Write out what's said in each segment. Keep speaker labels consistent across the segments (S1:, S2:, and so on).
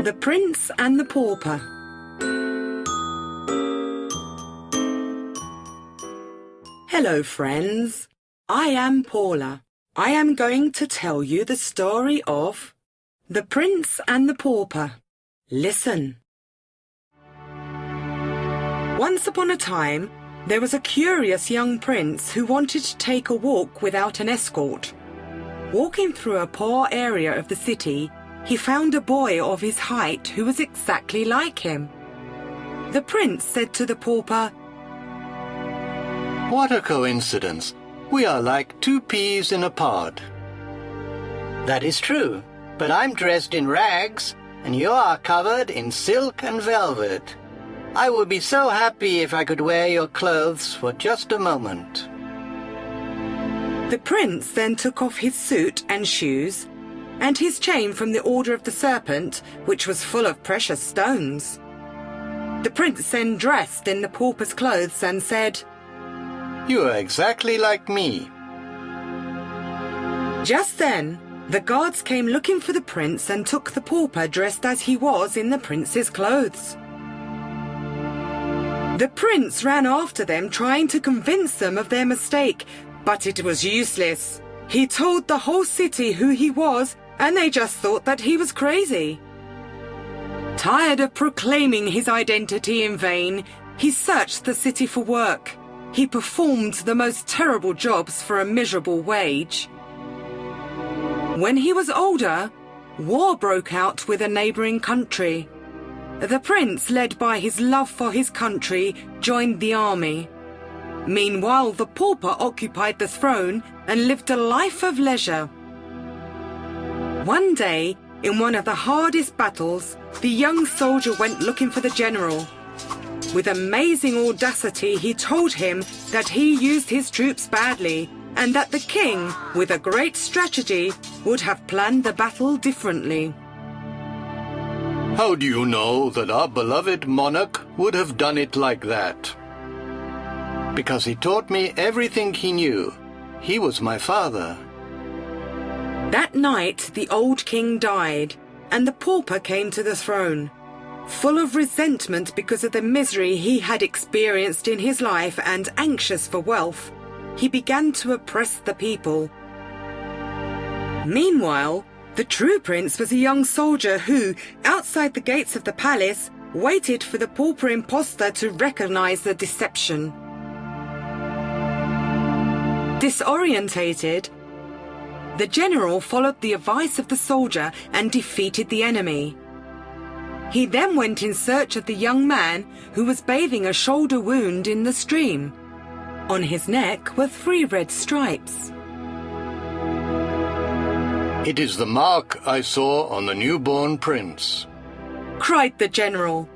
S1: The Prince and the Pauper. Hello, friends. I am Paula. I am going to tell you the story of The Prince and the Pauper. Listen. Once upon a time, there was a curious young prince who wanted to take a walk without an escort. Walking through a poor area of the city, he found a boy of his height who was exactly like him. The prince said to the pauper,
S2: "What a coincidence! We are like two peas in a pod."
S3: "That is true, but I'm dressed in rags, and you are covered in silk and velvet. I would be so happy if I could wear your clothes for just a moment."
S1: The prince then took off his suit and shoes, and his chain from the Order of the Serpent, which was full of precious stones. The prince then dressed in the pauper's clothes and said,
S2: "You are exactly like me."
S1: Just then, the guards came looking for the prince and took the pauper dressed as he was in the prince's clothes. The prince ran after them, trying to convince them of their mistake, but it was useless. He told the whole city who he was, and they just thought that he was crazy. Tired of proclaiming his identity in vain, he searched the city for work. He performed the most terrible jobs for a miserable wage. When he was older, war broke out with a neighboring country. The prince, led by his love for his country, joined the army. Meanwhile, the pauper occupied the throne and lived a life of leisure. One day, in one of the hardest battles, the young soldier went looking for the general. With amazing audacity, he told him that he used his troops badly and that the king, with a great strategy, would have planned the battle differently.
S2: "How do you know that our beloved monarch would have done it like that?" "Because he taught me everything he knew. He was my father."
S1: That night, the old king died, and the pauper came to the throne. Full of resentment because of the misery he had experienced in his life and anxious for wealth, he began to oppress the people. Meanwhile, the true prince was a young soldier who, outside the gates of the palace, waited for the pauper imposter to recognize the deception. Disorientated, the general followed the advice of the soldier and defeated the enemy. He then went in search of the young man who was bathing a shoulder wound in the stream. On his neck were 3 red stripes.
S2: "It is the mark I saw on the newborn prince,"
S1: cried the general.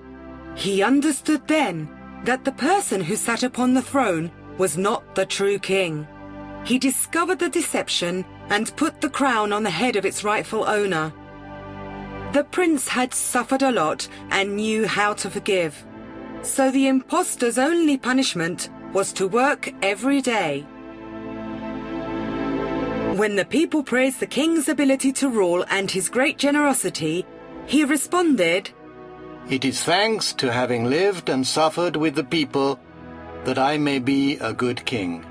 S1: He understood then that the person who sat upon the throne was not the true king. He discovered the deception and put the crown on the head of its rightful owner. The prince had suffered a lot and knew how to forgive, so the impostor's only punishment was to work every day. When the people praised the king's ability to rule and his great generosity, he responded,
S2: "It is thanks to having lived and suffered with the people that I may be a good king."